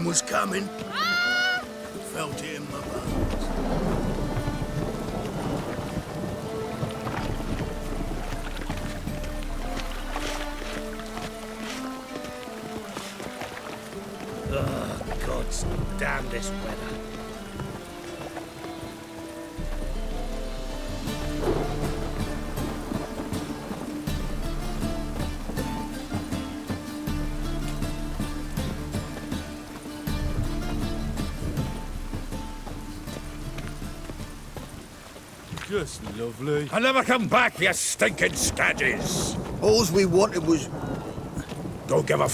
storm was coming. Felt it in my bones. Oh, gods damn this weather. Just lovely. I'll never come back, you stinking stagges! All we wanted was... Don't give a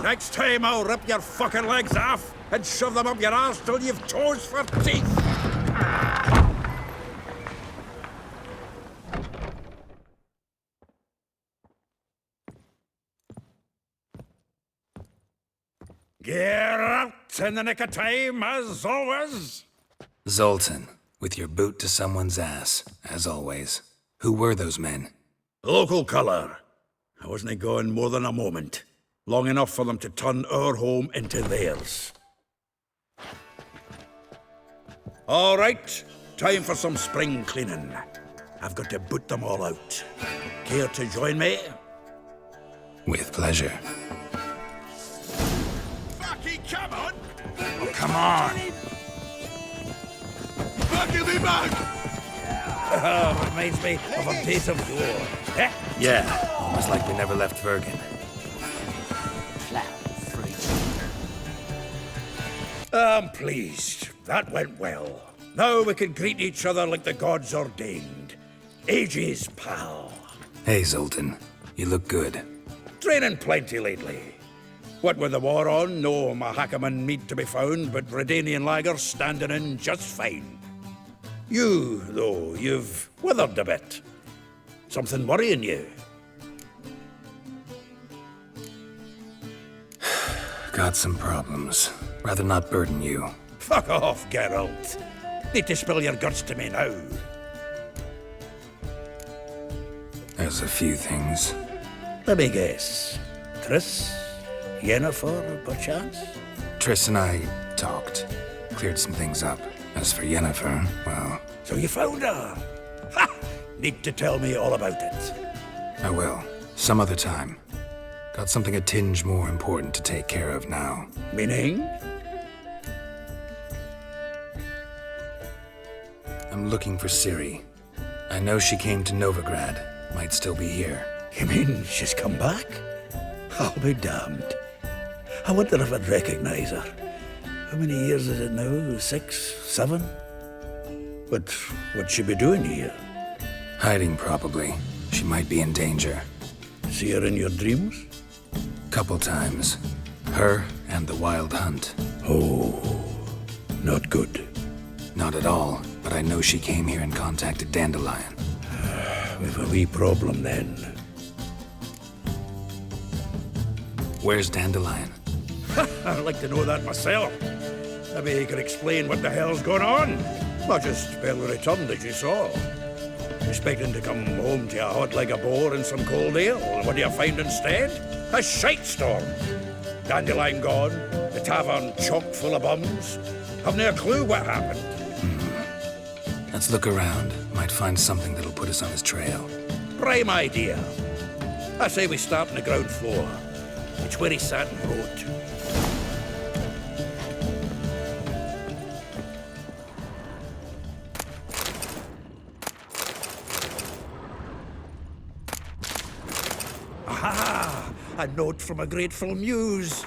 Next time I'll rip your fucking legs off and shove them up your arse till you've toes for teeth! Get out in the nick of time, as always! Zoltan, with your boot to someone's ass, as always. Who were those men? Local colour. I wasn't gone more than a moment. Long enough for them to turn our home into theirs. All right, time for some spring cleaning. I've got to boot them all out. Care to join me? With pleasure. Bucky, come on! Oh, come on! Bucky me back! Oh, reminds me of a piece of war. Eh? Yeah, almost like we never left Vergen. I'm pleased. That went well. Now we can greet each other like the gods ordained. Ages, pal. Hey, Zoltan. You look good. Training plenty lately. What with the war on, no Mahakaman meat to be found, but Redanian lagers standing in just fine. You, though, you've withered a bit. Something worrying you? Got some problems. Rather not burden you. Fuck off, Geralt. Need to spill your guts to me now. There's a few things. Let me guess. Triss? Yennefer, perchance? Triss and I talked. Cleared some things up. As for Yennefer, well... So you found her? Ha! Need to tell me all about it. I will. Some other time. Got something a tinge more important to take care of now. Meaning? I'm looking for Ciri. I know she came to Novigrad. Might still be here. You mean she's come back? I'll be damned. I wonder if I'd recognize her. How many years is it now? 6, 7? But what'd she be doing here? Hiding, probably. She might be in danger. See her in your dreams? Couple times. Her and the Wild Hunt. Oh, not good. Not at all, but I know she came here and contacted Dandelion. We've a wee problem then. Where's Dandelion? I'd like to know that myself. Maybe he could explain what the hell's going on. Not just barely returned, as you saw. Expecting to come home to a hot like a boar and some cold ale. What do you find instead? A shite storm. Dandelion gone, the tavern chock full of bums. Have no clue what happened. Let's look around. Might find something that'll put us on his trail. Prime idea. I say we start on the ground floor. It's where he sat and wrote. Aha! A note from a grateful muse.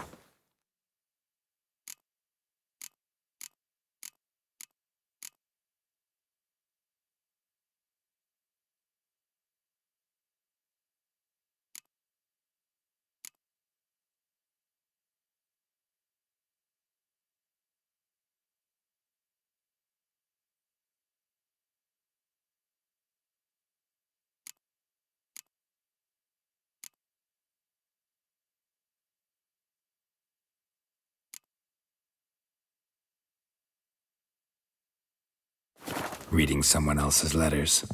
Reading someone else's letters.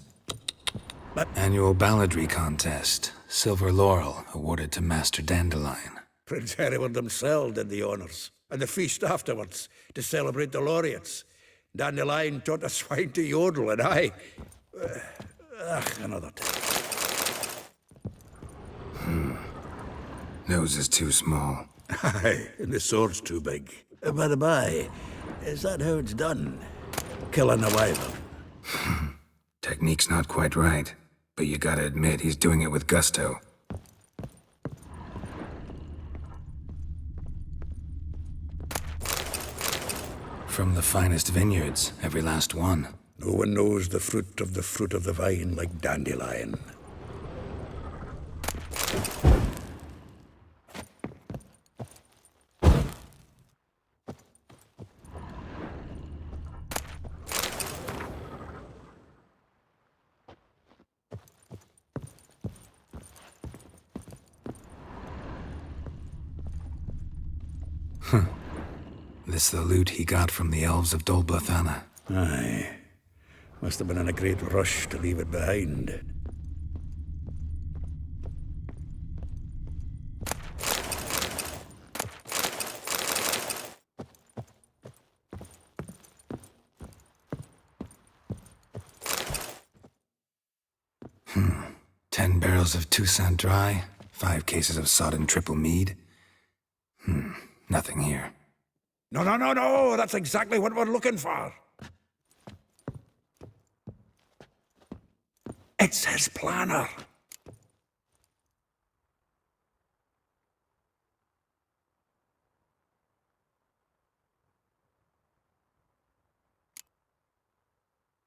Annual balladry contest. Silver laurel awarded to Master Dandelion. Prince Hereward himself did the honours, and the feast afterwards to celebrate the laureates. Dandelion taught the swine to yodel, and I... another time. Nose is too small. Aye, and the sword's too big. By the by, is that how it's done? Killing a wyvern? Technique's not quite right, but you gotta admit he's doing it with gusto. From the finest vineyards, every last one. No one knows the fruit of the vine like Dandelion. This the loot he got from the elves of Dol Blathanna. Aye. Must have been in a great rush to leave it behind. Hmm. 10 barrels of Toussaint Dry, 5 cases of sodden triple mead. Nothing here. No, that's exactly what we're looking for. It's his planner.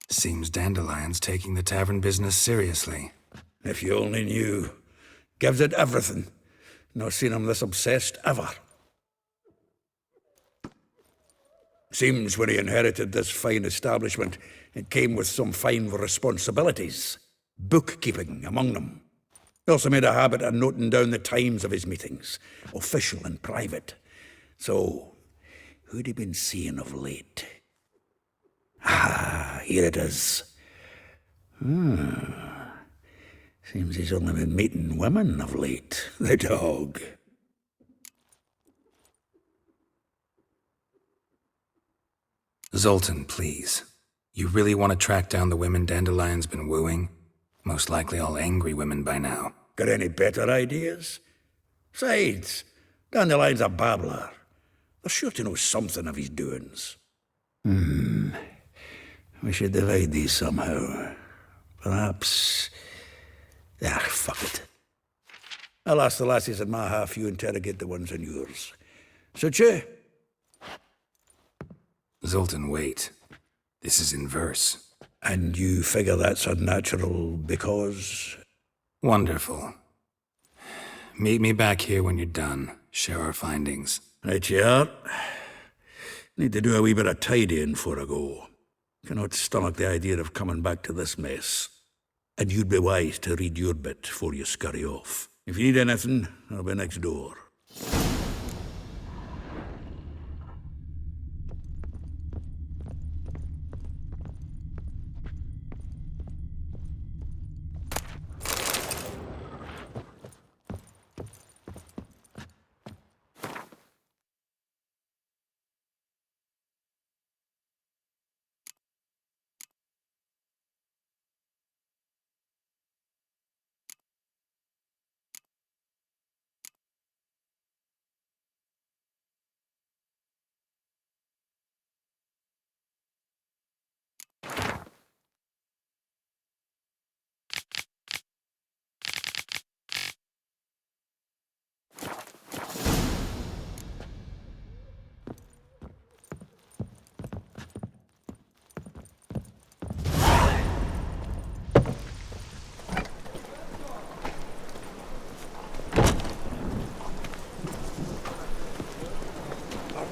Seems Dandelion's taking the tavern business seriously. If you only knew. Gives it everything. Not seen him this obsessed ever. Seems when he inherited this fine establishment, it came with some fine responsibilities. Bookkeeping among them. He also made a habit of noting down the times of his meetings, official and private. So, who'd he been seeing of late? Ah, here it is. Seems he's only been meeting women of late, the dog. Zoltan, please. You really want to track down the women Dandelion's been wooing? Most likely all angry women by now. Got any better ideas? Besides, Dandelion's a babbler. They're sure to know something of his doings. We should divide these somehow. Perhaps... fuck it. I'll ask the lassies in my half, you interrogate the ones in yours. Suit you? Zoltan, wait. This is in verse. And you figure that's unnatural because... Wonderful. Meet me back here when you're done. Share our findings. Right you are. Need to do a wee bit of tidying before I go. Cannot stomach the idea of coming back to this mess. And you'd be wise to read your bit before you scurry off. If you need anything, I'll be next door.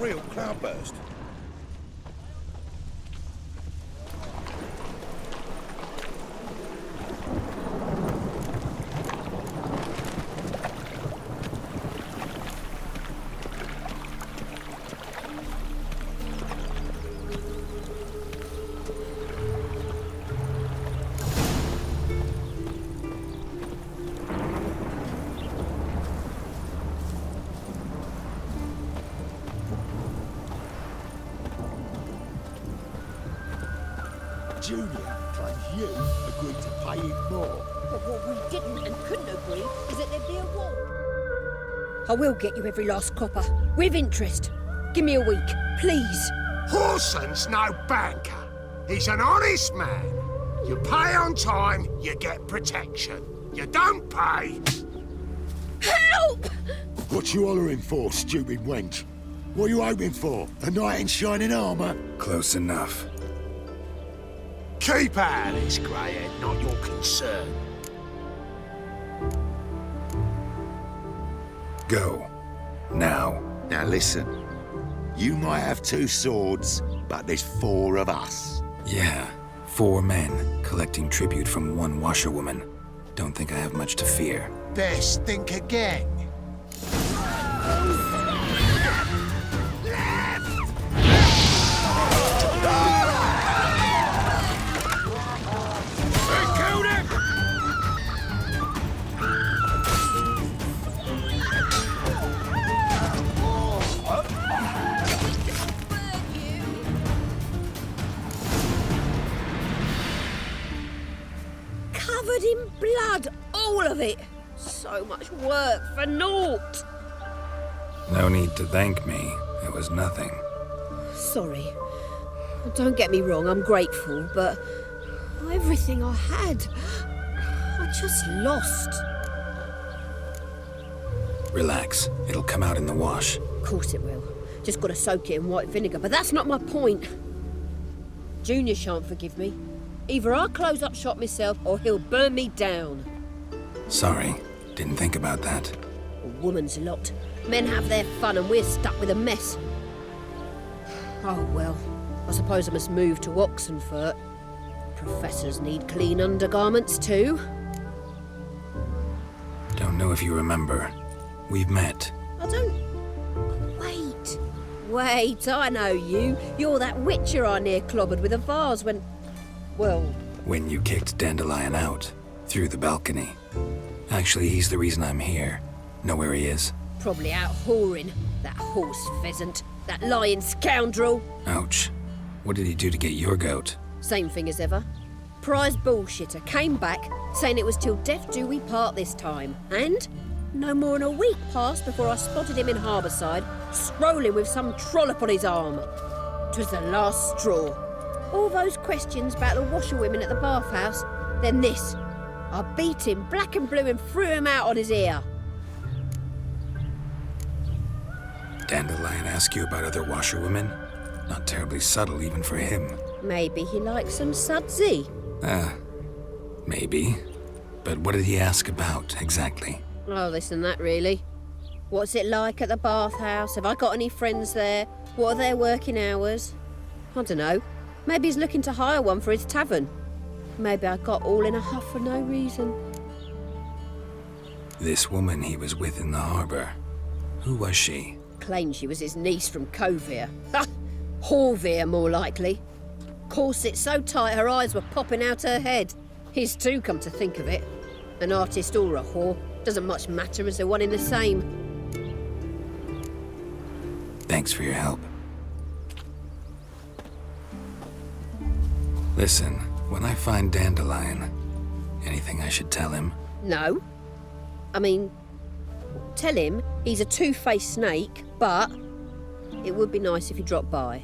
Real cloudburst. Junior claims you agreed to pay him more. But what we didn't and couldn't agree is that there'd be a war. I will get you every last copper, with interest. Give me a week, please. Horson's no banker. He's an honest man. You pay on time, you get protection. You don't pay... Help! What you hollering for, stupid wench? What are you hoping for? A knight in shining armour? Close enough. Keep out of this, greyhead, not your concern. Go. Now. Now listen. You might have 2 swords, but there's 4 of us. Yeah. 4 men collecting tribute from 1 washerwoman. Don't think I have much to fear. Best think again. Covered in blood, all of it. So much work for naught. No need to thank me. It was nothing. Sorry. Don't get me wrong, I'm grateful, but everything I had, I just lost. Relax. It'll come out in the wash. Of course it will. Just gotta soak it in white vinegar, but that's not my point. Junior shan't forgive me. Either I'll close up shop myself or he'll burn me down. Sorry. Didn't think about that. A woman's lot. Men have their fun and we're stuck with a mess. Oh well, I suppose I must move to Oxenfurt. Professors need clean undergarments too. Don't know if you remember. We've met. I don't... Wait, I know you. You're that witcher I near clobbered with a vase when... Well... When you kicked Dandelion out. Through the balcony. Actually, he's the reason I'm here. Know where he is? Probably out whoring. That horse pheasant. That lying scoundrel. Ouch. What did he do to get your goat? Same thing as ever. Prize bullshitter came back, saying it was till death do we part this time. And no more than a week passed before I spotted him in Harbourside, strolling with some trollop on his arm. 'Twas the last straw. All those questions about the washerwomen at the bathhouse, then this. I beat him black and blue and threw him out on his ear. Dandelion ask you about other washerwomen? Not terribly subtle even for him. Maybe he likes some sudsy. Maybe. But what did he ask about, exactly? Oh, this and that, really. What's it like at the bathhouse? Have I got any friends there? What are their working hours? I don't know. Maybe he's looking to hire one for his tavern. Maybe I got all in a huff for no reason. This woman he was with in the harbour. Who was she? Claimed she was his niece from Covere. Ha! Horvere, more likely. Corset so tight her eyes were popping out her head. His too, come to think of it. An artist or a whore. Doesn't much matter as they're one in the same. Thanks for your help. Listen, when I find Dandelion, anything I should tell him? No. I mean, tell him he's a two-faced snake, but it would be nice if he dropped by.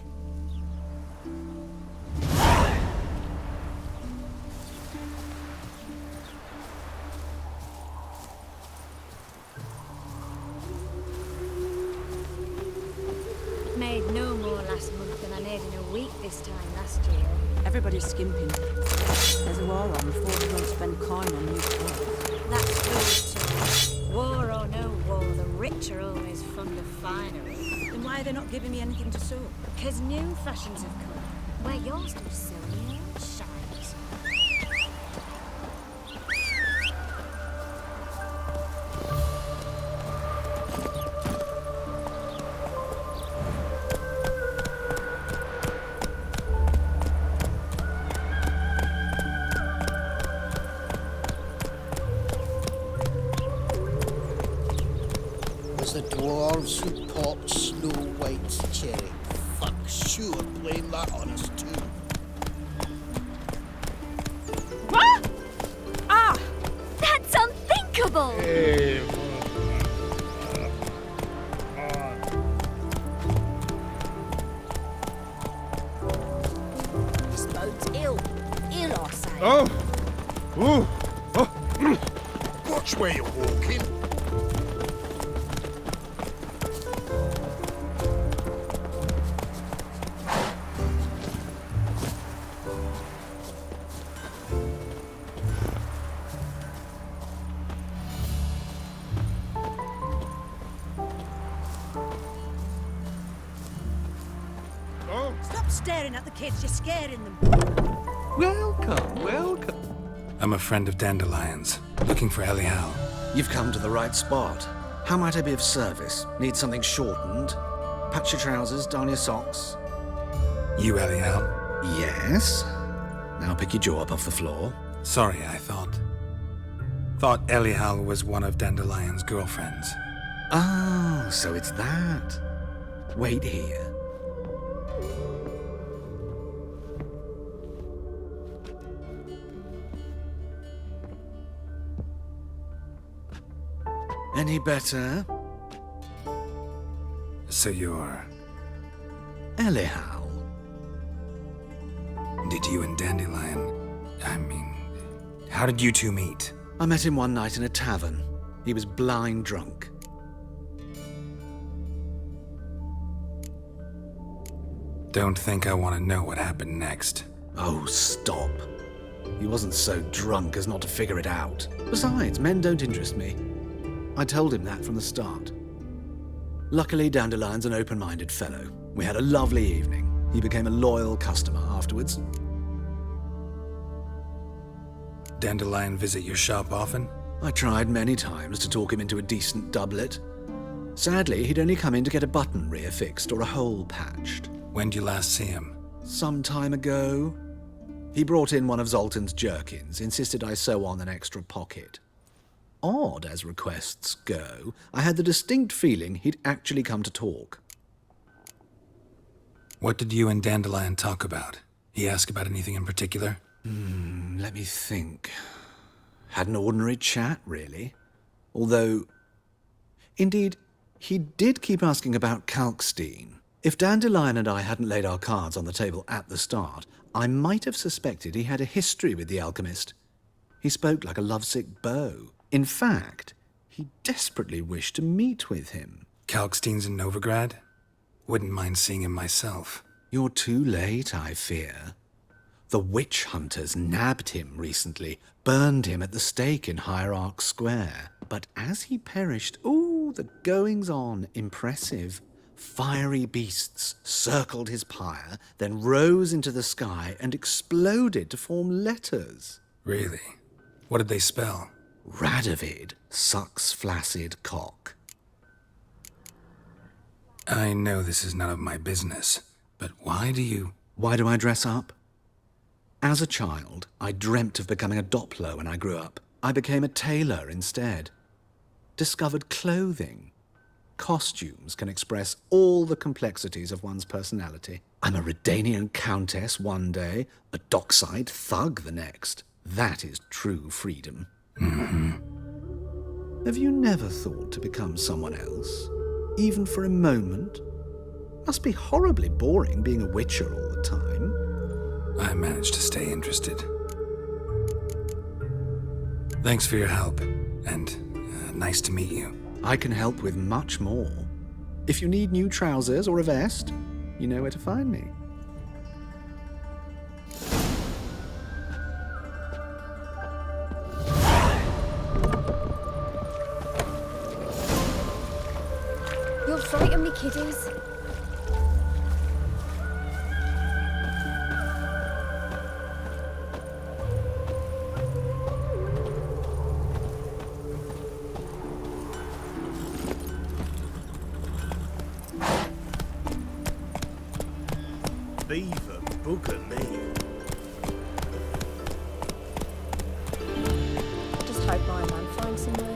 Made no more last month than I made in a week this time last year. Everybody's skimping. There's a war on before we don't spend coin on new clothes. That's true too. War or no war, the rich are always fond of finery. Then why are they not giving me anything to sew? Because new fashions have come. Where yours do silly and shines. The dwarves who popped Snow White's cherry. Fuck sure blame that on us too. impossible! This boat's ill. Ill, I say. Oh! Ooh! Watch where you're walking. Stop staring at the kids, you're scaring them. Welcome, welcome. I'm a friend of Dandelion's, looking for Elial. You've come to the right spot. How might I be of service? Need something shortened? Patch your trousers, darn your socks. You Elial? Yes. Now pick your jaw up off the floor. Sorry, I thought Elial was one of Dandelion's girlfriends. Oh, so it's that. Wait here. Any better? So you're... Elial. Did you and Dandelion... how did you two meet? I met him one night in a tavern. He was blind drunk. Don't think I want to know what happened next. Oh, stop. He wasn't so drunk as not to figure it out. Besides, men don't interest me. I told him that from the start. Luckily, Dandelion's an open-minded fellow. We had a lovely evening. He became a loyal customer afterwards. Dandelion visit your shop often? I tried many times to talk him into a decent doublet. Sadly, he'd only come in to get a button rear fixed or a hole patched. When did you last see him? Some time ago. He brought in one of Zoltan's jerkins, insisted I sew on an extra pocket. Odd as requests go, I had the distinct feeling he'd actually come to talk. What did you and Dandelion talk about? He asked about anything in particular? Let me think. Had an ordinary chat, really. Although, indeed, he did keep asking about Kalkstein. If Dandelion and I hadn't laid our cards on the table at the start, I might have suspected he had a history with the alchemist. He spoke like a lovesick beau. In fact, he desperately wished to meet with him. Kalkstein's in Novigrad? Wouldn't mind seeing him myself. You're too late, I fear. The witch hunters nabbed him recently, burned him at the stake in Hierarch Square. But as he perished, the goings-on, impressive. Fiery beasts circled his pyre, then rose into the sky and exploded to form letters. Really? What did they spell? Radovid sucks flaccid cock. I know this is none of my business, but why do I dress up? As a child, I dreamt of becoming a Doppler when I grew up. I became a tailor instead. Discovered clothing. Costumes can express all the complexities of one's personality. I'm a Redanian countess one day, a dockside thug the next. That is true freedom. Have you never thought to become someone else? Even for a moment? Must be horribly boring being a witcher all the time. I managed to stay interested. Thanks for your help, and nice to meet you. I can help with much more. If you need new trousers or a vest, you know where to find me. You'll frighten me, kiddies. Beaver bugger me. Just hope my man finds some work.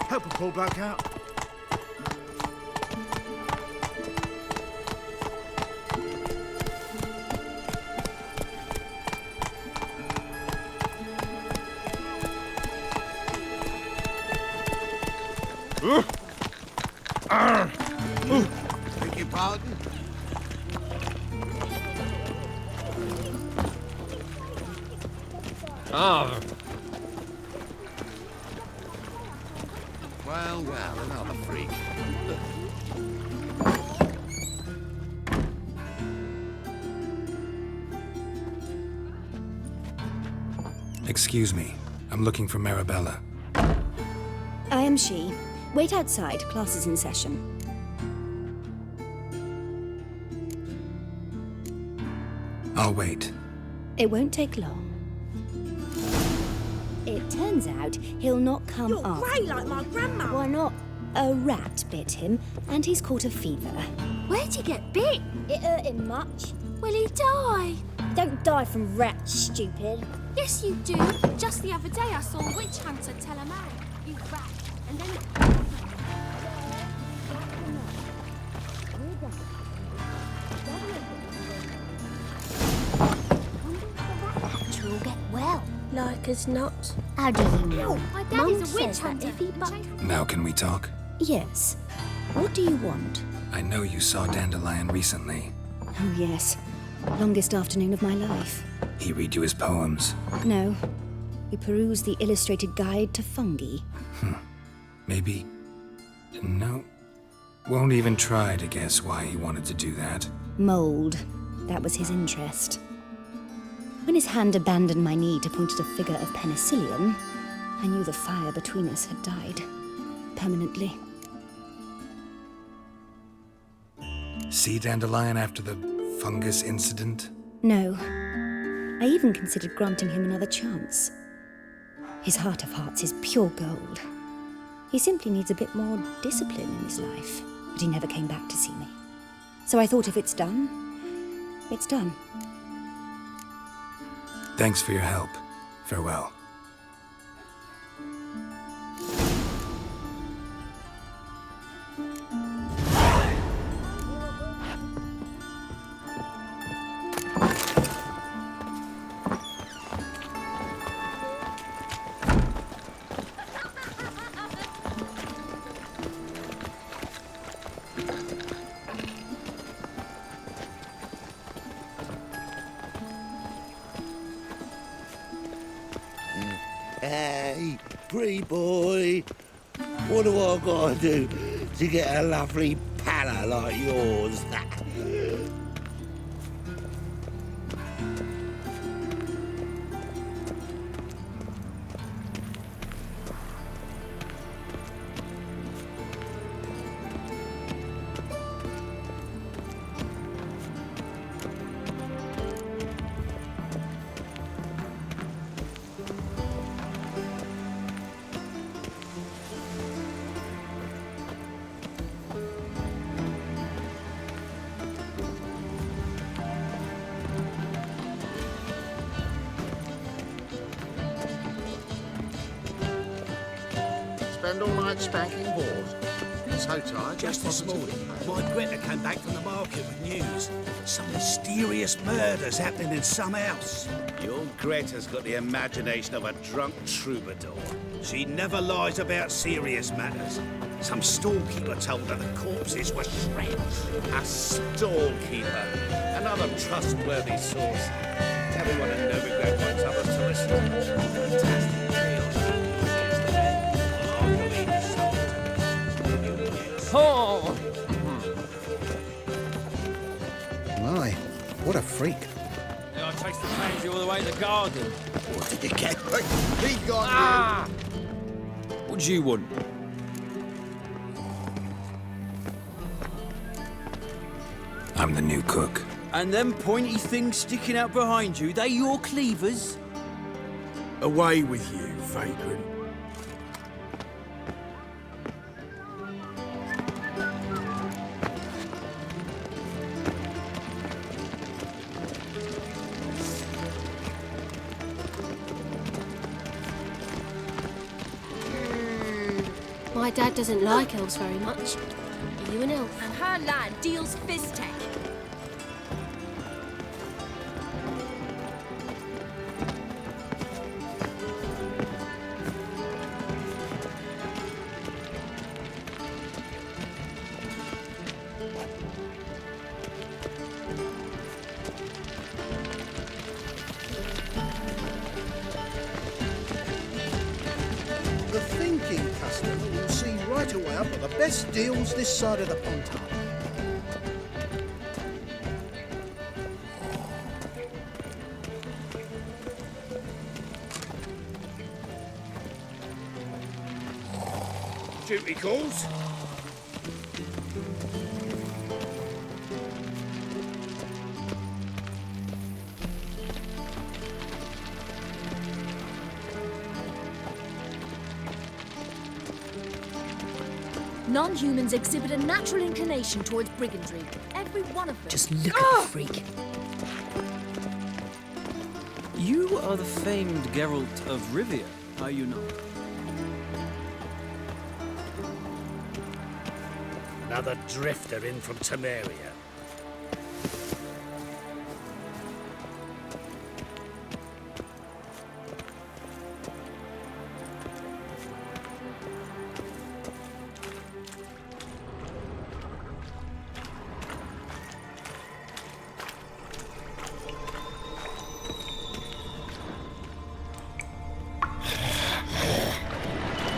Help a poor bloke out. Beg your pardon? Ah, Well, another freak. Excuse me. I'm looking for Marabella. I am she. Wait outside. Class is in session. I'll wait. It won't take long. It turns out he'll not come You're after grey like my grandma. Why not? A rat bit him, and he's caught a fever. Where'd he get bit? It hurt him much. Will he die? Don't die from rats, stupid. Yes, you do. Just the other day I saw a witch hunter tell a man, "You rat," and then... You'll get well. Like as not. How do you know? My Mum daddy's a witch says that hunter. if he Now can we talk? Yes. What do you want? I know you saw Dandelion recently. Oh, yes. Longest afternoon of my life. He read you his poems. No. We perused the illustrated guide to fungi. Maybe... No. Won't even try to guess why he wanted to do that. Mold. That was his interest. When his hand abandoned my knee to point at a figure of penicillium, I knew the fire between us had died. Permanently. See Dandelion after the fungus incident? No. I even considered granting him another chance. His heart of hearts is pure gold. He simply needs a bit more discipline in his life. But he never came back to see me. So I thought if it's done, it's done. Thanks for your help. Farewell. Hey, pretty boy. What do I gotta do to get a lovely palla like yours? Spend all night spanking whores. So tired. Just this morning, my Greta came back from the market with news. Some mysterious murders happening in some house. Your Greta's got the imagination of a drunk troubadour. She never lies about serious matters. Some storekeeper told her the corpses were shreds. A storekeeper? Another trustworthy source. Everyone in Novigrad wants others to listen. Fantastic tales. oh! My, what a freak. I chased the pansy all the way to the garden. What did you get? He got Ah! What do you want? I'm the new cook. And them pointy things sticking out behind you, they your cleavers? Away with you, vagrant. My My dad doesn't like elves very much. Are you an elf? And her lad deals fist tech. The thinking customer will see right away up at the best deals this side of the Pontar. Duty calls. Non-humans exhibit a natural inclination towards brigandry. Every one of them. Just look at the freak. You are the famed Geralt of Rivia, are you not? Another drifter in from Temeria.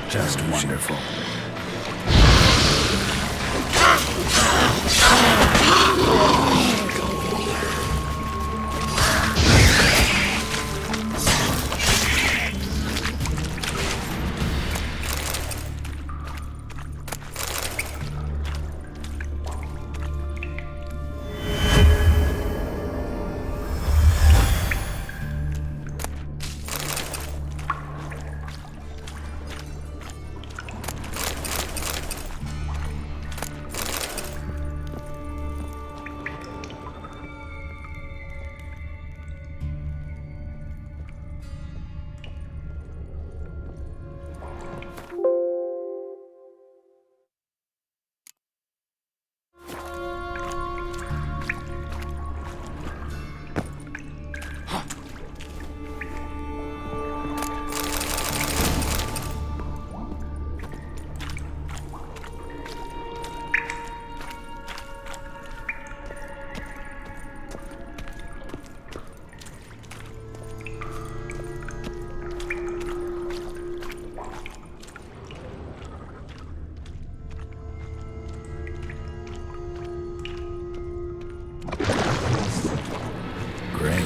Just wonderful. Great.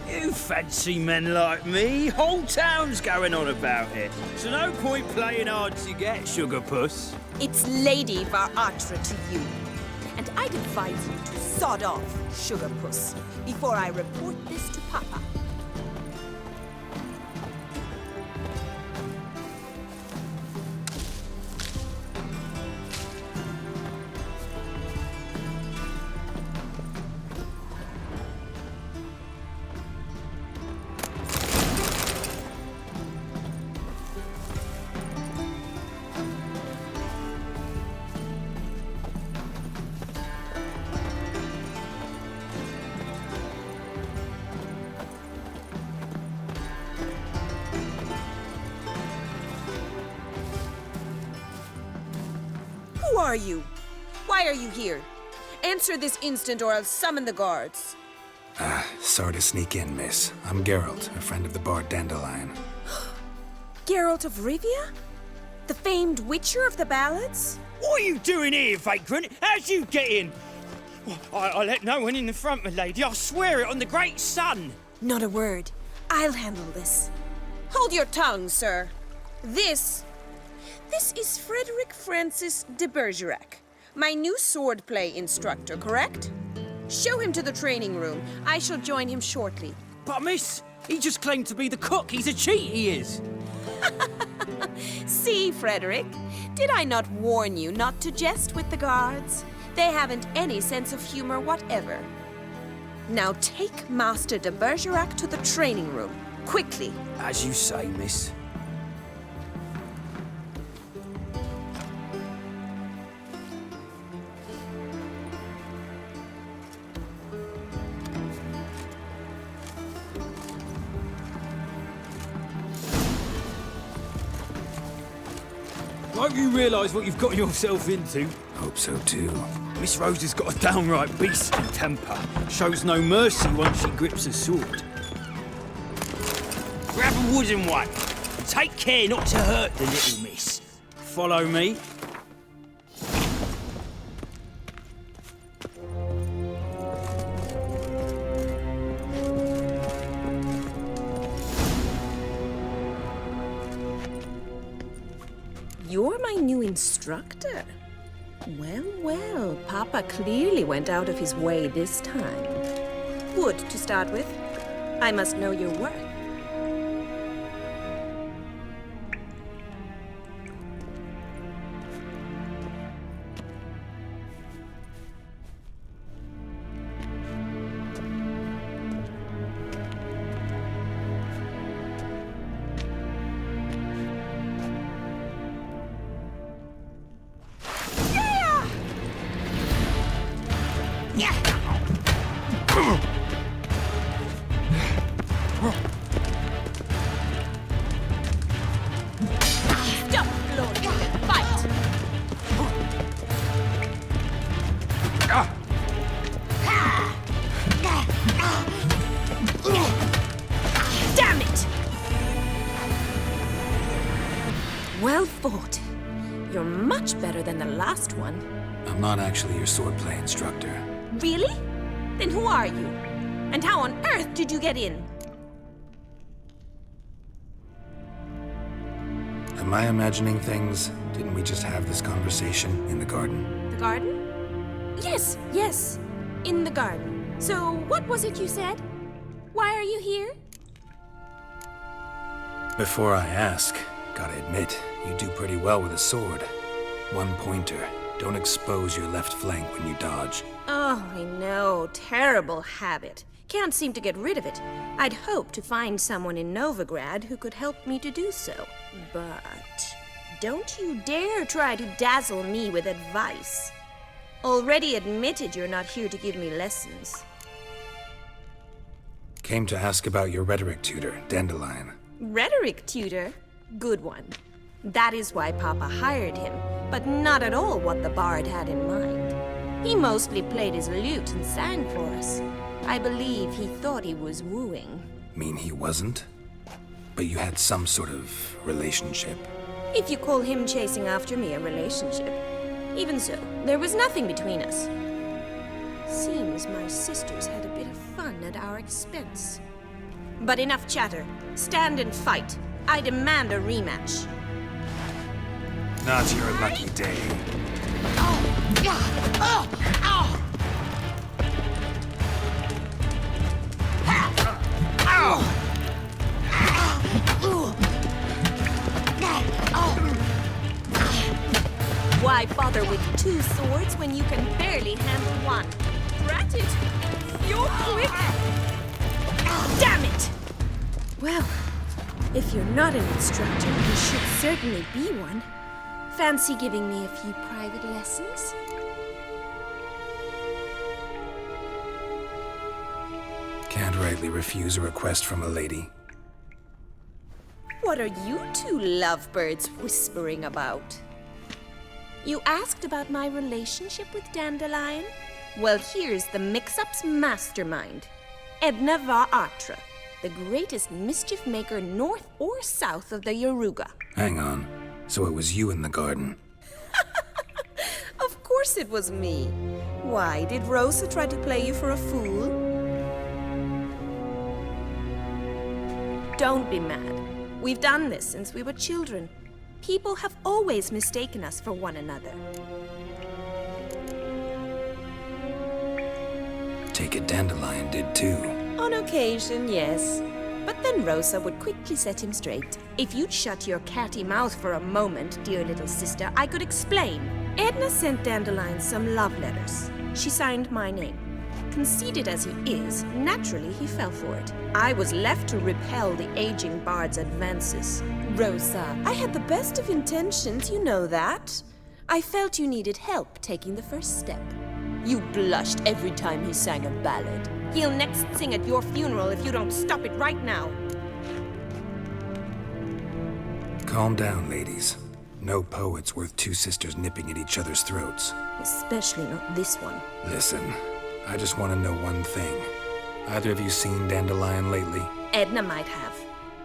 You fancy men like me? Whole town's going on about it. So no point playing hard to get, sugar puss. It's Lady Varatra to you. And I'd advise you to sod off, sugar puss, before I report this to Papa. Who are you? Why are you here? Answer this instant or I'll summon the guards. Sorry to sneak in, miss. I'm Geralt, a friend of the bard Dandelion. Geralt of Rivia? The famed witcher of the ballads? What are you doing here, vagrant? How'd you get in? I let no one in the front, my lady. I swear it on the great sun. Not a word. I'll handle this. Hold your tongue, sir. This is Frederick Francis de Bergerac, my new swordplay instructor, correct? Show him to the training room. I shall join him shortly. But miss, he just claimed to be the cook. He's a cheat, he is. See, Frederick, did I not warn you not to jest with the guards? They haven't any sense of humor whatever. Now take Master de Bergerac to the training room, quickly. As you say, miss. Hope you realise what you've got yourself into. Hope so too. Miss Rose has got a downright beastly temper. Shows no mercy once she grips a sword. Grab a wooden one. And take care not to hurt the little miss. Follow me. You're my new instructor. Well, well, Papa clearly went out of his way this time. Wood, to start with. I must know your worth. Damn it! Well fought. You're much better than the last one. I'm not actually your swordplay instructor. Really? Then who are you? And how on earth did you get in? Am I imagining things? Didn't we just have this conversation in the garden? The garden? Yes, yes. In the garden. So, what was it you said? Why are you here? Before I ask, gotta admit, you do pretty well with a sword. One pointer. Don't expose your left flank when you dodge. Oh, I know. Terrible habit. Can't seem to get rid of it. I'd hoped to find someone in Novigrad who could help me to do so. But don't you dare try to dazzle me with advice. Already admitted you're not here to give me lessons. Came to ask about your rhetoric tutor, Dandelion. Rhetoric tutor? Good one. That is why Papa hired him, but not at all what the bard had in mind. He mostly played his lute and sang for us. I believe he thought he was wooing. Mean he wasn't? But you had some sort of relationship. If you call him chasing after me a relationship. Even so, there was nothing between us. Seems my sisters had a bit of fun at our expense. But enough chatter. Stand and fight. I demand a rematch. Not your lucky day. Why bother with two swords when you can barely handle one? Drat it! You're quick! Damn it! Well, if you're not an instructor, you should certainly be one. Fancy giving me a few private lessons? Can't rightly refuse a request from a lady. What are you two lovebirds whispering about? You asked about my relationship with Dandelion? Well, here's the mix-up's mastermind. Edna va Atra, the greatest mischief maker north or south of the Yaruga. Hang on. So it was you in the garden? Of course it was me. Why, did Rosa try to play you for a fool? Don't be mad. We've done this since we were children. People have always mistaken us for one another. Take it Dandelion did too. On occasion, yes. But then Rosa would quickly set him straight. If you'd shut your catty mouth for a moment, dear little sister, I could explain. Edna sent Dandelion some love letters. She signed my name. Conceited as he is, naturally he fell for it. I was left to repel the aging bard's advances. Rosa, I had the best of intentions, you know that. I felt you needed help taking the first step. You blushed every time he sang a ballad. He'll next sing at your funeral if you don't stop it right now. Calm down, ladies. No poet's worth two sisters nipping at each other's throats. Especially not this one. Listen, I just want to know one thing. Either of you seen Dandelion lately? Edna might have.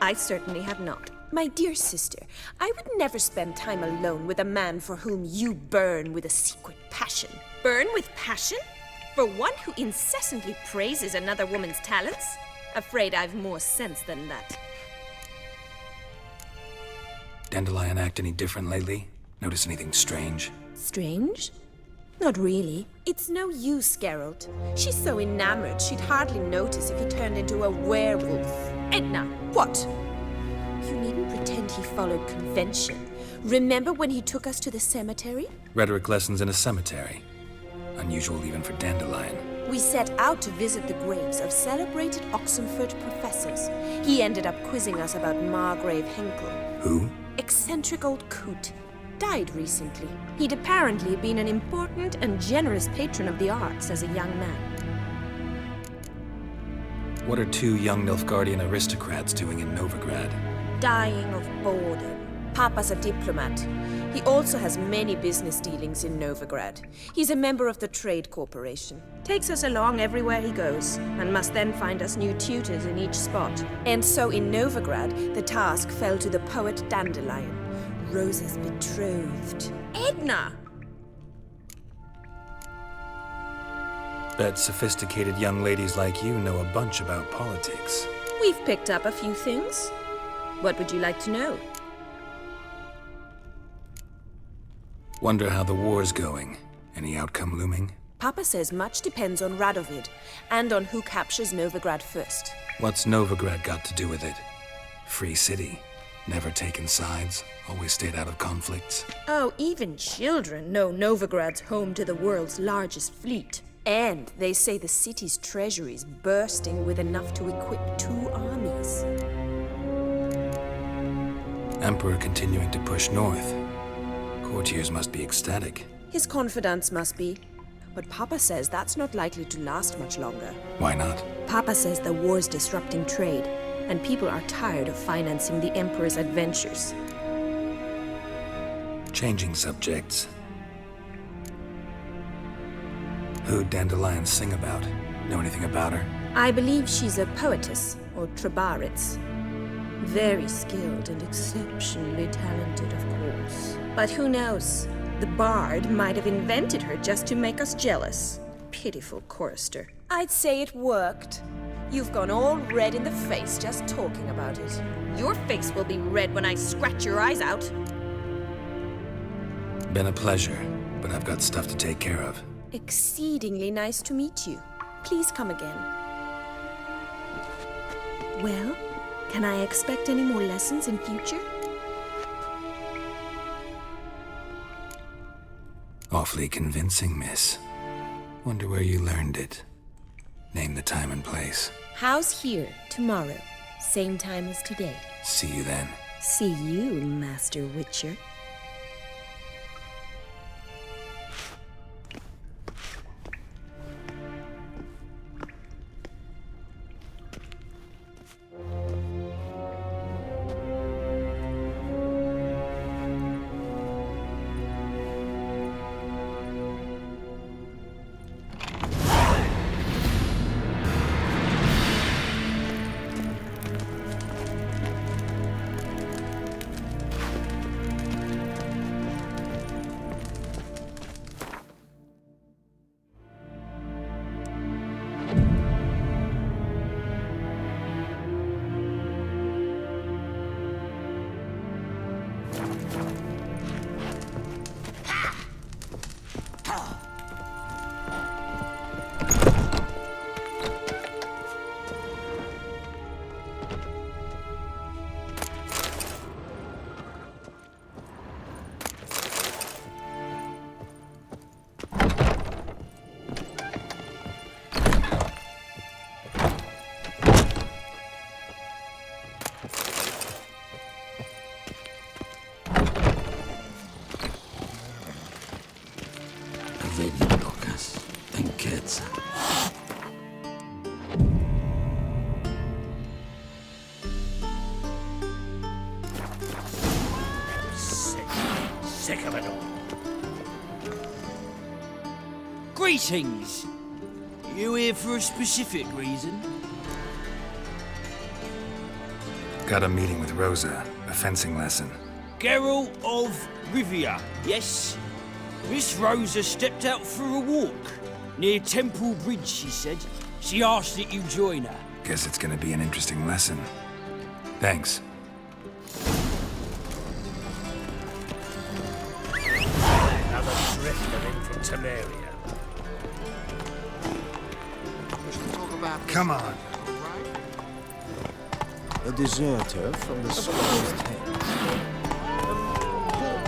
I certainly have not. My dear sister, I would never spend time alone with a man for whom you burn with a secret passion. Burn with passion? For one who incessantly praises another woman's talents? Afraid I've more sense than that. Dandelion act any different lately? Notice anything strange? Strange? Not really. It's no use, Geralt. She's so enamored she'd hardly notice if he turned into a werewolf. Edna, what? You needn't pretend he followed convention. Remember when he took us to the cemetery? Rhetoric lessons in a cemetery. Unusual even for Dandelion. We set out to visit the graves of celebrated Oxenford professors. He ended up quizzing us about Margrave Henkel. Who? Eccentric old coot. Died recently. He'd apparently been an important and generous patron of the arts as a young man. What are two young Nilfgaardian aristocrats doing in Novigrad? Dying of boredom. Papa's a diplomat. He also has many business dealings in Novigrad. He's a member of the Trade Corporation. Takes us along everywhere he goes, and must then find us new tutors in each spot. And so in Novigrad, the task fell to the poet Dandelion, Rosa's betrothed. Edna! Bet sophisticated young ladies like you know a bunch about politics. We've picked up a few things. What would you like to know? Wonder how the war's going. Any outcome looming? Papa says much depends on Radovid, and on who captures Novigrad first. What's Novigrad got to do with it? Free city. Never taken sides. Always stayed out of conflicts. Oh, even children know Novigrad's home to the world's largest fleet. And they say the city's treasury's bursting with enough to equip 2 armies. Emperor continuing to push north. Courtiers must be ecstatic. His confidants must be. But Papa says that's not likely to last much longer. Why not? Papa says the war's disrupting trade, and people are tired of financing the Emperor's adventures. Changing subjects. Who'd Dandelion sing about? Know anything about her? I believe she's a poetess, or Trabaritz. Very skilled and exceptionally talented, of course. But who knows? The bard might have invented her just to make us jealous. Pitiful chorister. I'd say it worked. You've gone all red in the face just talking about it. Your face will be red when I scratch your eyes out. Been a pleasure, but I've got stuff to take care of. Exceedingly nice to meet you. Please come again. Well, can I expect any more lessons in future? Awfully convincing, miss. Wonder where you learned it. Name the time and place. House here, tomorrow. Same time as today. See you then. See you, Master Witcher. Ven, locas. Enquetza. Sick of it all. Greetings. You here for a specific reason? Got a meeting with Rosa, a fencing lesson. Geralt of Rivia, yes? Miss Rosa stepped out for a walk. Near Temple Bridge, she said. She asked that you join her. Guess it's gonna be an interesting lesson. Thanks. Another drifter in from Temeria. Come on. A deserter from the Solomon's tent.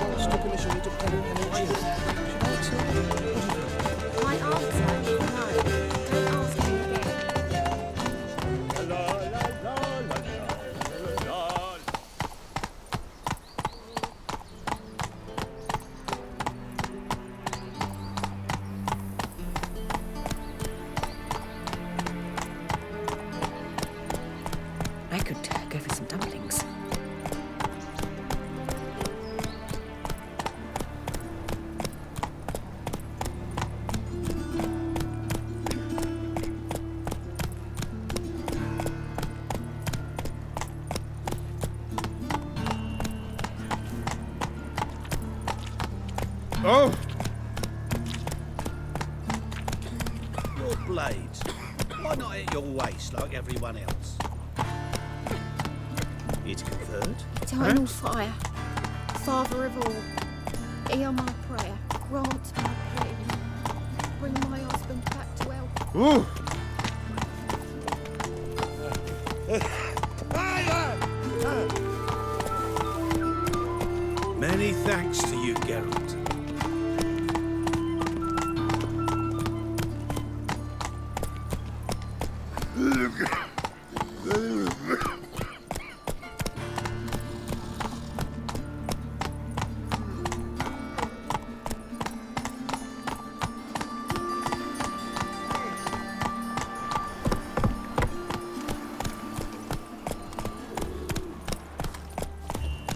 Who took initially to play energy? Should I tell you? My answer is no. Don't ask me again. I could go for some dumplings. Oh! Your blades. Why not at your waist like everyone else? It's conferred. Eternal fire, Father of all, hear my prayer, grant my plea, bring my husband back to health. Ooh! Many thanks to you, Geralt.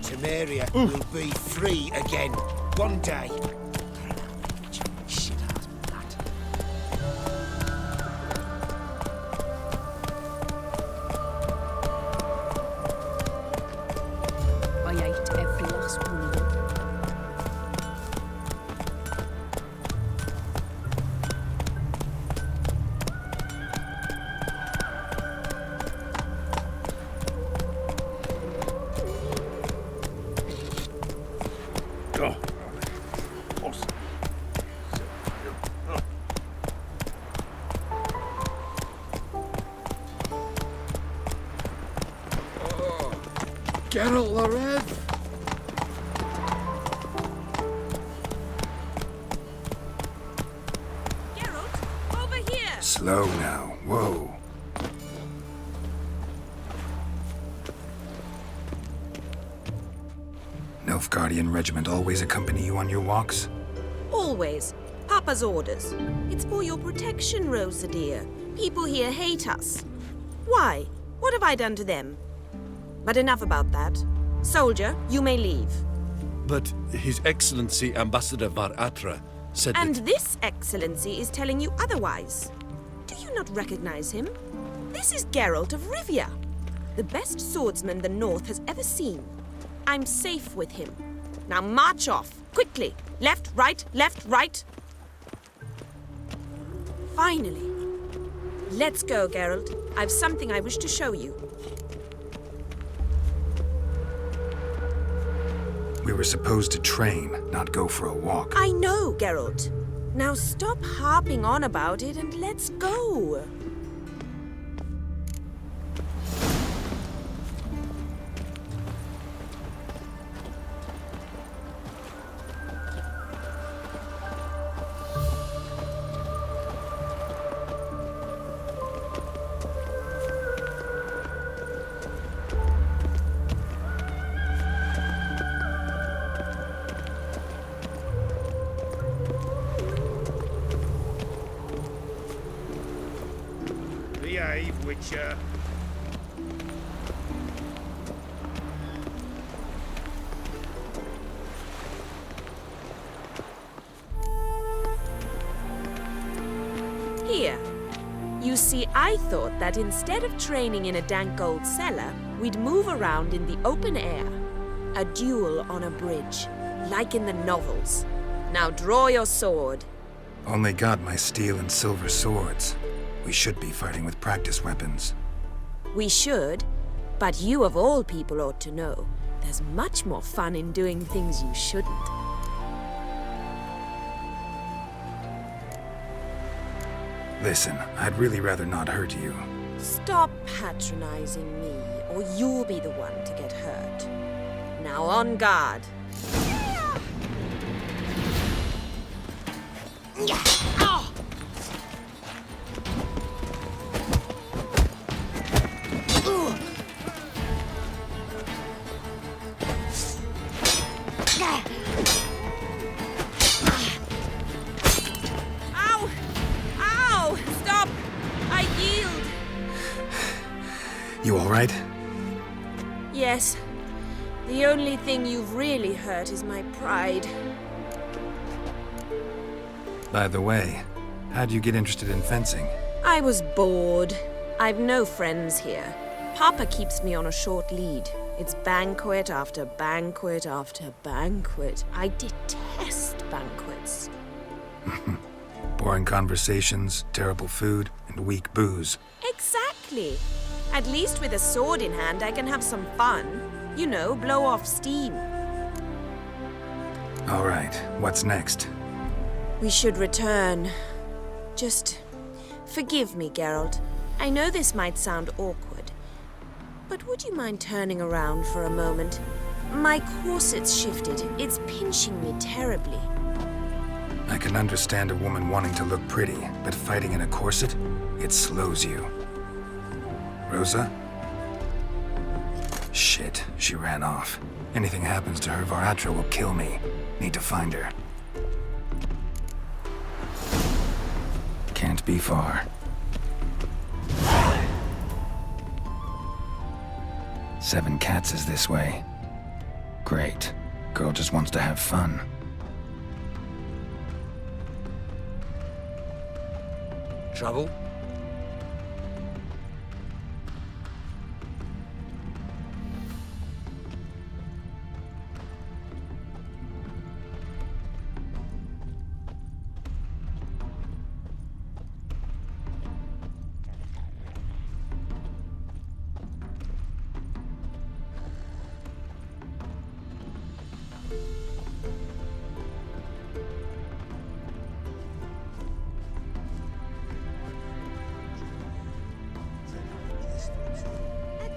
Temeria will be free again, one day. I ate every last one of them. Geralt the Rev! Geralt, over here! Slow now. Whoa. Nilfgaardian regiment always accompany you on your walks? Always. Papa's orders. It's for your protection, Rosa dear. People here hate us. Why? What have I done to them? But enough about that. Soldier, you may leave. But His Excellency Ambassador Var Atra said And that... this excellency is telling you otherwise. Do you not recognize him? This is Geralt of Rivia, the best swordsman the North has ever seen. I'm safe with him. Now march off, quickly. Left, right, left, right. Finally. Let's go, Geralt. I've something I wish to show you. We were supposed to train, not go for a walk. I know, Geralt. Now stop harping on about it and let's go. brave Witcher. Here. You see, I thought that instead of training in a dank old cellar, we'd move around in the open air. A duel on a bridge, like in the novels. Now draw your sword. Only got my steel and silver swords. We should be fighting with practice weapons. We should, but you of all people ought to know. There's much more fun in doing things you shouldn't. Listen, I'd really rather not hurt you. Stop patronizing me, or you'll be the one to get hurt. Now on guard. Oh. Ow! Ow! Stop! I yield! You all right? Yes. The only thing you've really hurt is my pride. By the way, how'd you get interested in fencing? I was bored. I've no friends here. Papa keeps me on a short lead. It's banquet after banquet after banquet. I detest banquets. Boring conversations, terrible food, and weak booze. Exactly. At least with a sword in hand, I can have some fun. You know, blow off steam. All right, what's next? We should return. Just forgive me, Geralt. I know this might sound awkward, but would you mind turning around for a moment? My corset's shifted. It's pinching me terribly. I can understand a woman wanting to look pretty, but fighting in a corset, it slows you. Rosa? Shit, she ran off. Anything happens to her, Varatra will kill me. Need to find her. Can't be far. Seven Cats is this way. Great. Girl just wants to have fun. Trouble?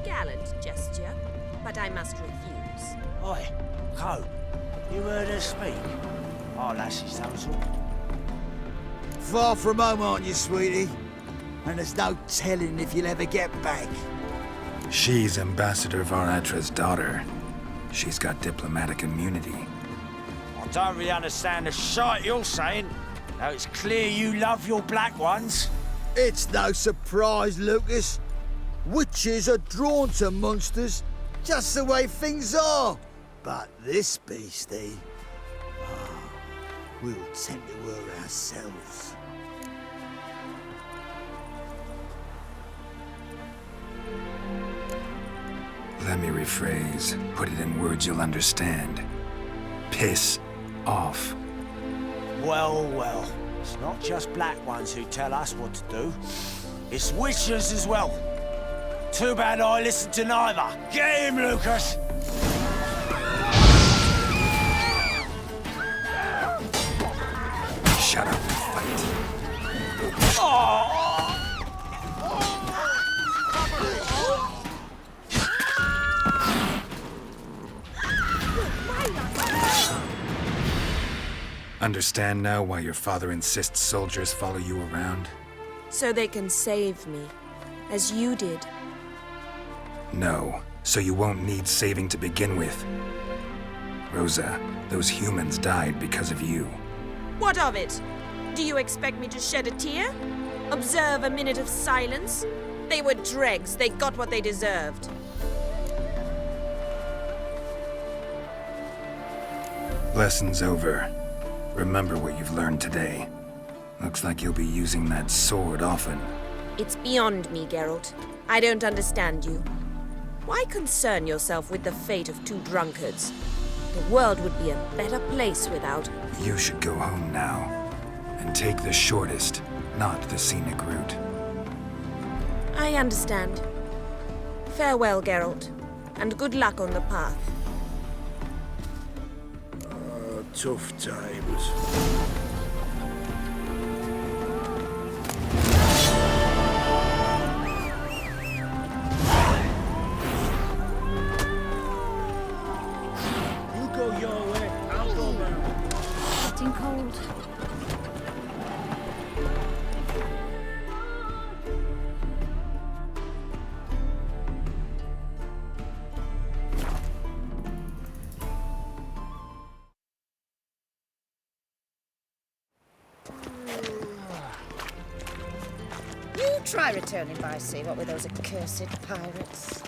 Gallant gesture, but I must refuse. Oi, Co, you heard her speak? Our lassie's those all. Far from home, aren't you, sweetie? And there's no telling if you'll ever get back. She's Ambassador Varatra's daughter. She's got diplomatic immunity. I don't really understand the shite you're saying. Now it's clear you love your black ones. It's no surprise, Lucas. Witches are drawn to monsters, just the way things are. But this beastie, we'll tend to her ourselves. Let me rephrase. Put it in words you'll understand. Piss off. Well, well. It's not just black ones who tell us what to do. It's witches as well. Too bad I listened to neither. Get him, Lucas! Shut up and fight. Understand now why your father insists soldiers follow you around? So they can save me, as you did. No, so you won't need saving to begin with. Rosa, those humans died because of you. What of it? Do you expect me to shed a tear? Observe a minute of silence? They were dregs. They got what they deserved. Lesson's over. Remember what you've learned today. Looks like you'll be using that sword often. It's beyond me, Geralt. I don't understand you. Why concern yourself with the fate of two drunkards? The world would be a better place without... You should go home now. And take the shortest, not the scenic route. I understand. Farewell, Geralt. And good luck on the path. Tough times. You go your way, I'll go round. Getting cold. You try returning by sea, what with those accursed pirates.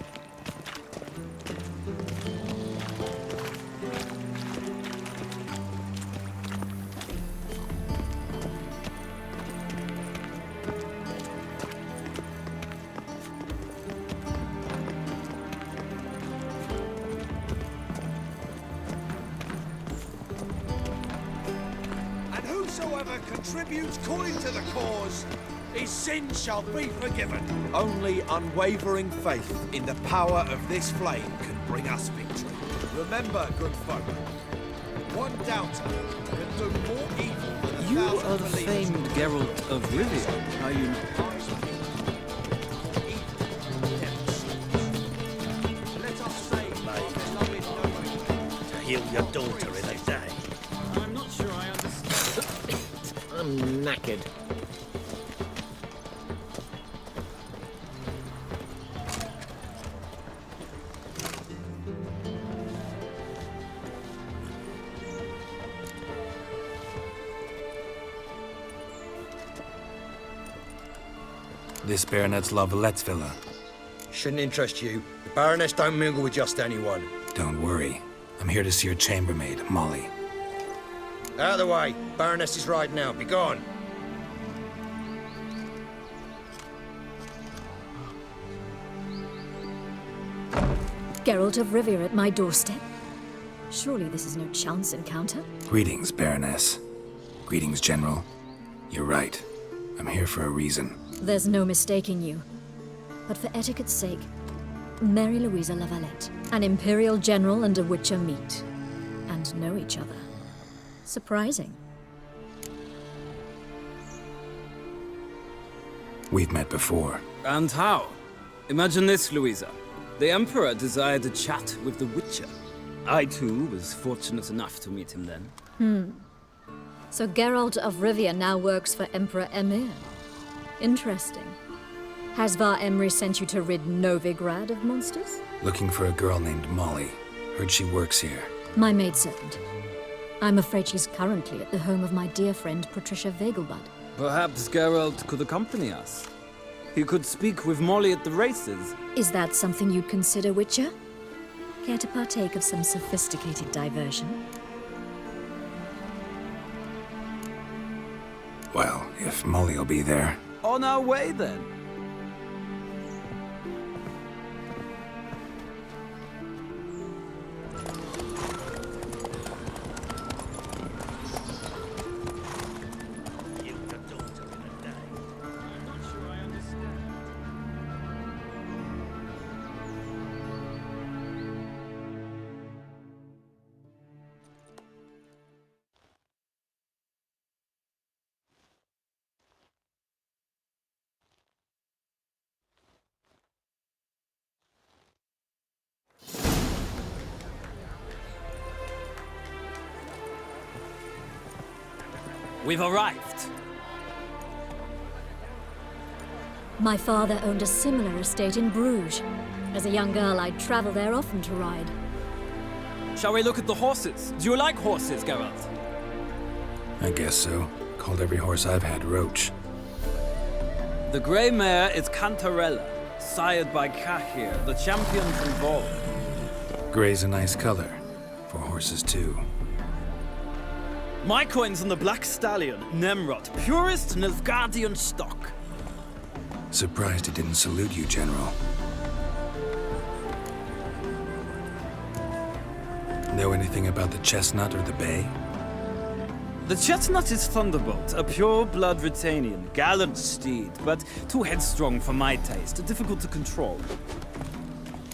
And whosoever contributes coin to the cause, his sins shall be forgiven. Only unwavering faith in the power of this flame can bring us victory. Remember, good folk, one doubter can do more evil than a You thousand are the believers. famed Geralt of Rivia, are you? Let us say, To heal your daughter in a day. I'm not sure I understand. I'm knackered. This Baronet's La Vallette's villa. Shouldn't interest you. The Baroness don't mingle with just anyone. Don't worry. I'm here to see your chambermaid, Molly. Out of the way. Baroness is right now. Be gone. Geralt of Rivia at my doorstep? Surely this is no chance encounter? Greetings, Baroness. Greetings, General. You're right. I'm here for a reason. There's no mistaking you. But for etiquette's sake, Mary Louisa La Valette, an Imperial General and a Witcher meet. And know each other. Surprising. We've met before. And how? Imagine this, Louisa. The Emperor desired a chat with the Witcher. I, too, was fortunate enough to meet him then. So Geralt of Rivia now works for Emperor Emir. Interesting. Has Var Emry sent you to rid Novigrad of monsters? Looking for a girl named Molly. Heard she works here. My maidservant. I'm afraid she's currently at the home of my dear friend Patricia Vegelbud. Perhaps Geralt could accompany us. He could speak with Molly at the races. Is that something you'd consider, Witcher? Care to partake of some sophisticated diversion? Well, if Molly'll be there. On our way, then. We've arrived. My father owned a similar estate in Bruges. As a young girl, I'd travel there often to ride. Shall we look at the horses? Do you like horses, Geralt? I guess so. Called every horse I've had Roach. The grey mare is Cantarella, sired by Kahir, the champion from Vol. Grey's a nice color. For horses, too. My coin's on the Black Stallion, Nemrod, purest Nilfgaardian stock. Surprised he didn't salute you, General. Know anything about the chestnut or the bay? The chestnut is Thunderbolt, a pure-blood Retanian, gallant steed, but too headstrong for my taste, difficult to control.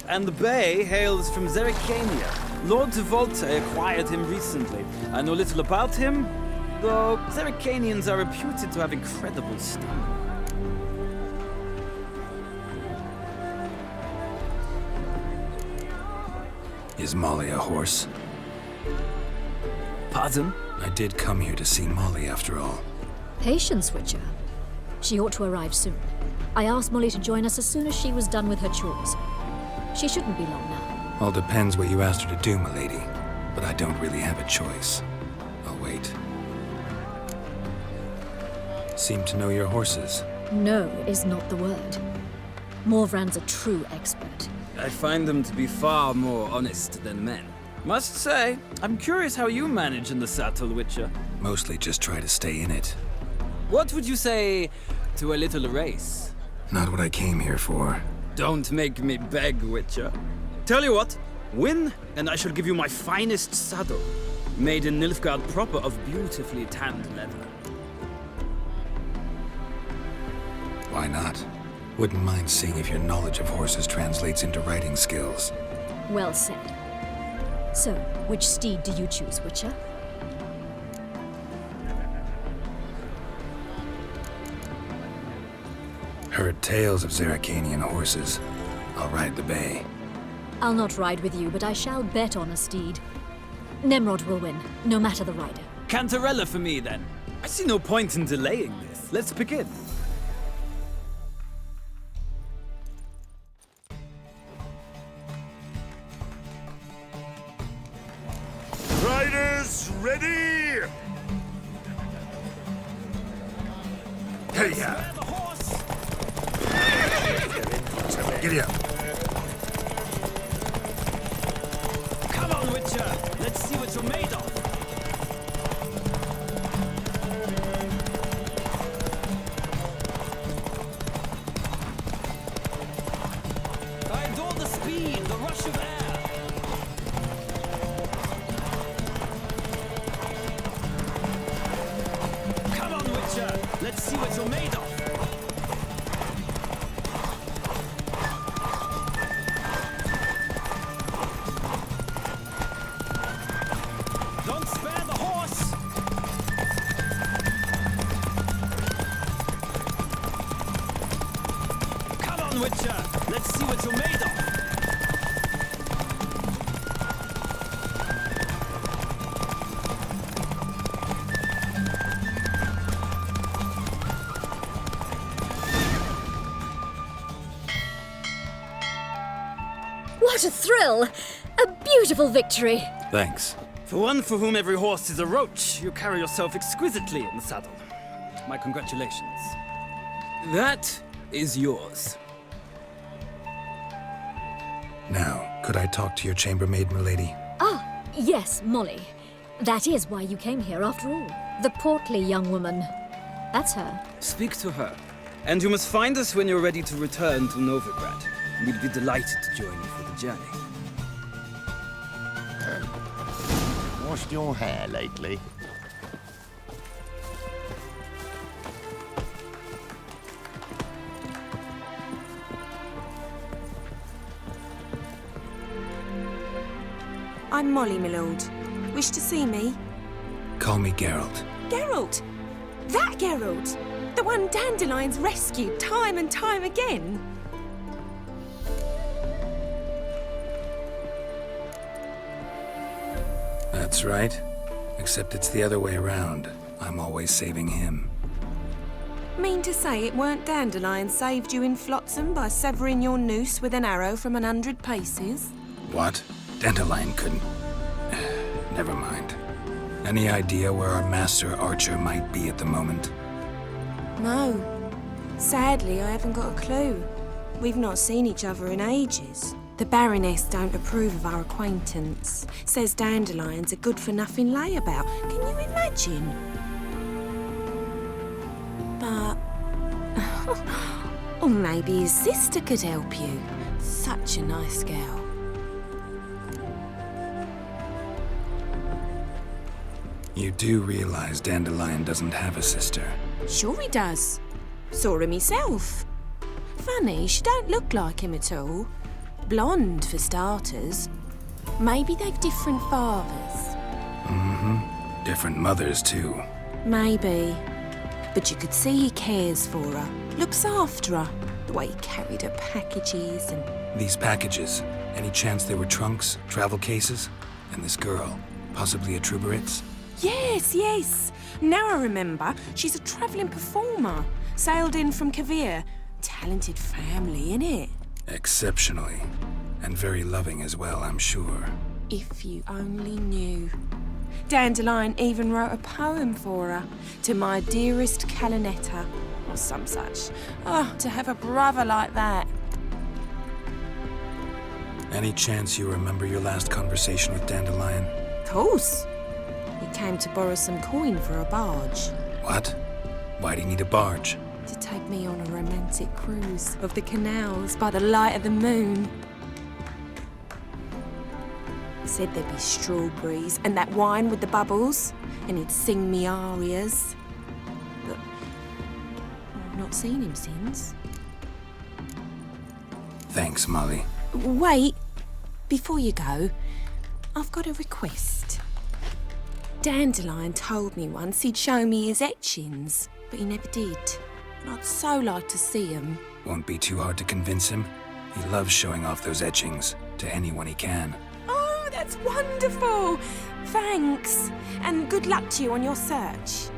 And the bay hails from Zerrikania. Lord de Volte acquired him recently. I know little about him, though Zerrikanians are reputed to have incredible stamina. Is Molly a horse? Pardon? I did come here to see Molly, after all. Patience, Witcher. She ought to arrive soon. I asked Molly to join us as soon as she was done with her chores. She shouldn't be long now. All depends what you asked her to do, milady. But I don't really have a choice. I'll wait. Seem to know your horses. No is not the word. Morvran's a true expert. I find them to be far more honest than men. Must say, I'm curious how you manage in the saddle, Witcher. Mostly just try to stay in it. What would you say to a little race? Not what I came here for. Don't make me beg, Witcher. Tell you what, win, and I shall give you my finest saddle, made in Nilfgaard proper of beautifully tanned leather. Why not? Wouldn't mind seeing if your knowledge of horses translates into riding skills. Well said. So, which steed do you choose, Witcher? Heard tales of Zerrikanian horses. I'll ride the bay. I'll not ride with you, but I shall bet on a steed. Nemrod will win, no matter the rider. Cantarella for me, then. I see no point in delaying this. Let's begin. Riders, ready! Hey, Giddy up. Come on, Witcher. Let's see what you're made of. I adore the speed, the rush of air. Come on, Witcher. Let's see what you're made of. Don't spare the horse! Come on, Witcher! Let's see what you're made of! What a thrill! A beautiful victory! Thanks. For one for whom every horse is a roach, you carry yourself exquisitely in the saddle. My congratulations. That is yours. Now, could I talk to your chambermaid, milady? Ah, yes, Molly. That is why you came here, after all. The portly young woman. That's her. Speak to her. And you must find us when you're ready to return to Novigrad. We'd be delighted to join you for the journey. Washed your hair lately? I'm Molly, my lord. Wish to see me? Call me Geralt. Geralt! That Geralt! The one Dandelion's rescued time and time again! That's right. Except it's the other way around. I'm always saving him. Mean to say it weren't Dandelion saved you in Flotsam by severing your noose with an arrow from 100 paces? What? Dandelion couldn't... Never mind. Any idea where our master archer might be at the moment? No. Sadly, I haven't got a clue. We've not seen each other in ages. The Baroness don't approve of our acquaintance. Says Dandelion's a good-for-nothing layabout. Can you imagine? But... or maybe his sister could help you. Such a nice girl. You do realize Dandelion doesn't have a sister? Sure he does. Saw him himself. Funny, she don't look like him at all. Blonde, for starters. Maybe they've different fathers. Mm-hmm. Different mothers, too. Maybe. But you could see he cares for her. Looks after her. The way he carried her packages and... These packages, any chance they were trunks, travel cases? And this girl, possibly a Truberitz? Yes, yes. Now I remember. She's a travelling performer. Sailed in from Kavir. Talented family, innit? Exceptionally. And very loving as well, I'm sure. If you only knew. Dandelion even wrote a poem for her. To my dearest Calinetta. Or some such. Oh, to have a brother like that. Any chance you remember your last conversation with Dandelion? Of course. He came to borrow some coin for a barge. What? Why do you need a barge? To take me on a romantic cruise of the canals by the light of the moon. He said there'd be strawberries and that wine with the bubbles, and he'd sing me arias. But I've not seen him since. Thanks, Molly. Wait, before you go, I've got a request. Dandelion told me once he'd show me his etchings, but he never did. I'd so like to see him. Won't be too hard to convince him. He loves showing off those etchings to anyone he can. Oh, that's wonderful! Thanks, and good luck to you on your search.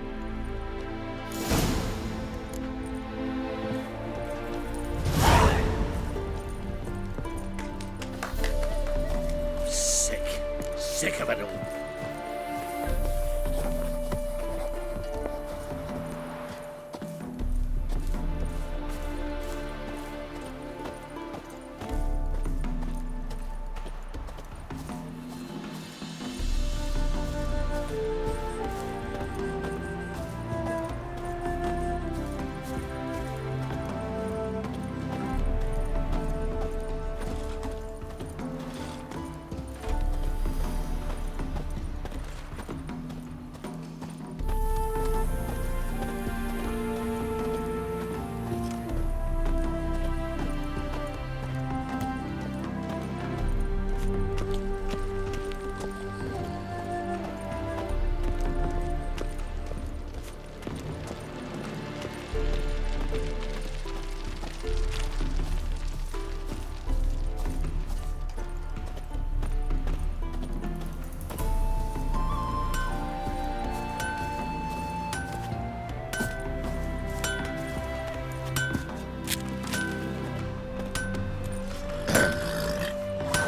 Sick of it all.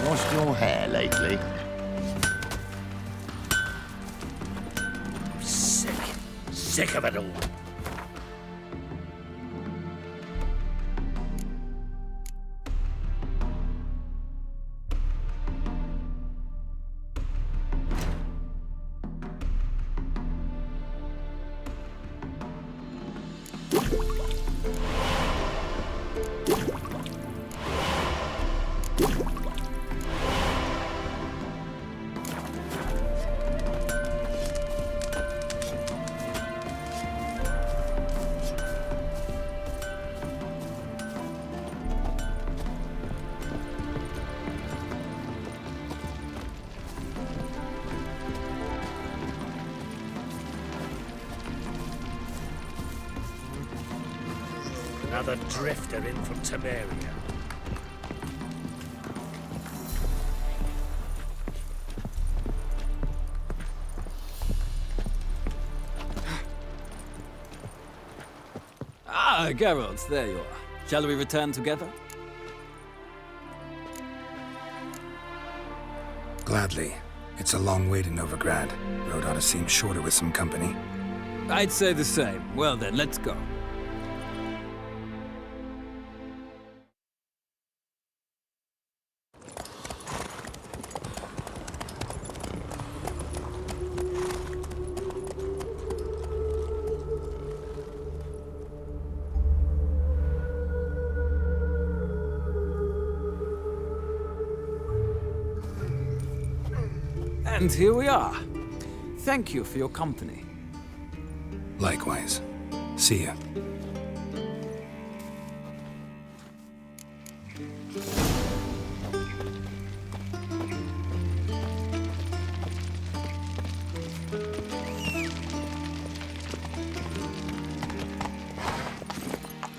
Washed your hair lately? Sick of it all. Another drifter in from Temeria. Ah, Geralt, there you are. Shall we return together? Gladly. It's a long way to Novigrad. Road ought to seem shorter with some company. I'd say the same. Well then, let's go. And here we are. Thank you for your company. Likewise. See ya.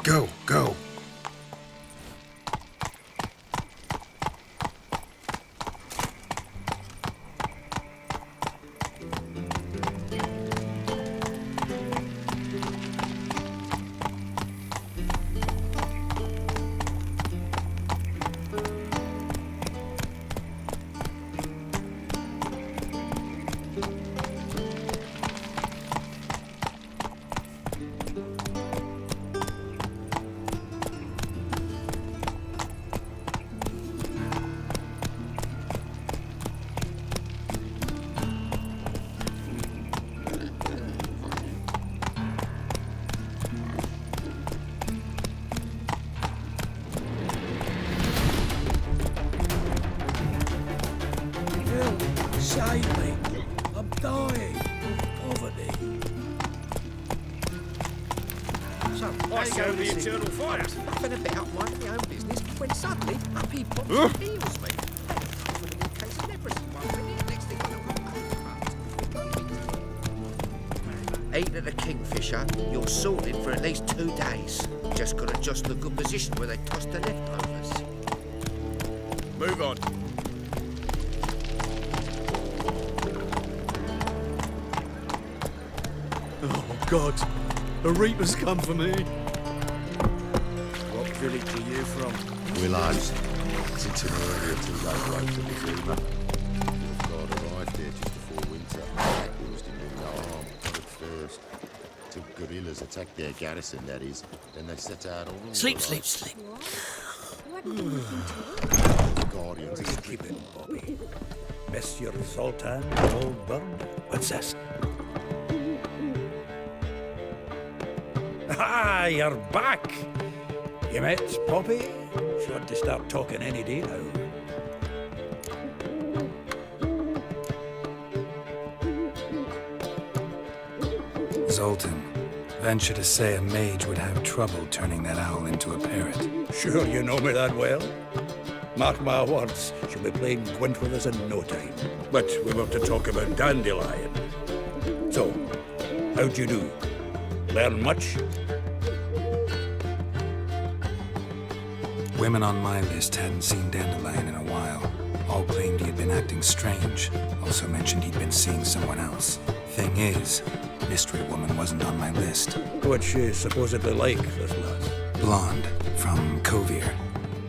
Go, go. Save me. I'm dying. Poverty. So, I go the eternal fire. Nothing about minding my own business when suddenly up he pops and heals me. In case of leprosy one minute, next thing I know, eating at the Kingfisher, you're sorted for at least 2 days. Just gotta adjust the good position where they toss the leftovers. Move on. Oh, God. A reaper's come for me. What village are you from? Willows. Since an earlier 2 days wait for this river. Your guard arrived here just before winter. Caused him no harm at first. Till guerrillas attacked their garrison, that is. Then they set out all over Sleep, the sleep, place. sleep. Guardians Where you keep it, Bobby? Monsieur Zoltan, old bird? What's this? Ah, you're back! You met Poppy? She ought to start talking any day now. Zoltan, venture to say a mage would have trouble turning that owl into a parrot. Sure you know me that well? Mark my words, she'll be playing Gwent with us in no time. But we were to talk about Dandelion. So, how'd you do? Learn much? Women on my list hadn't seen Dandelion in a while. All claimed he had been acting strange. Also mentioned he'd been seeing someone else. Thing is, Mystery Woman wasn't on my list. What's she supposedly like, this lass? Blonde, from Kovir.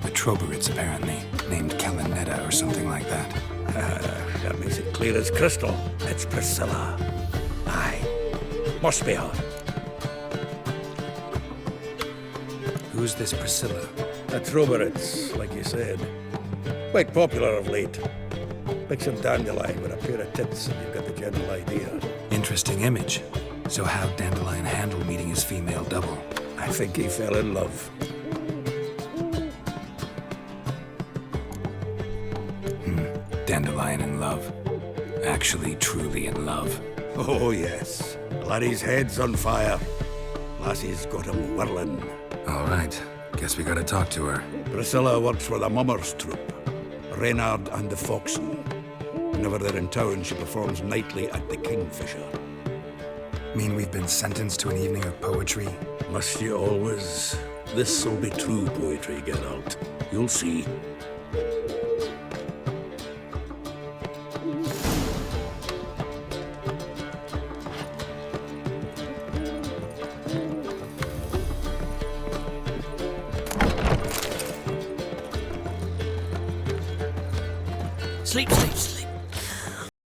A Troberits, apparently, named Kalinetta or something like that. That makes it clear as crystal. It's Priscilla. Aye. Must be her. Who's this Priscilla? A Troberits, like you said. Quite popular of late. Pick some Dandelion with a pair of tits and you've got the general idea. Interesting image. So how'd Dandelion handle meeting his female double? I think he fell in love. Dandelion in love. Actually, truly in love. Oh, yes. Laddie's head's on fire. Lassie's got him whirling. All right. Guess we gotta talk to her. Priscilla works for the Mummers troupe. Reynard and the Foxen. Whenever they're in town, she performs nightly at the Kingfisher. Mean we've been sentenced to an evening of poetry? Must you always? This'll be true poetry, Geralt. You'll see. Sleep, sleep, sleep.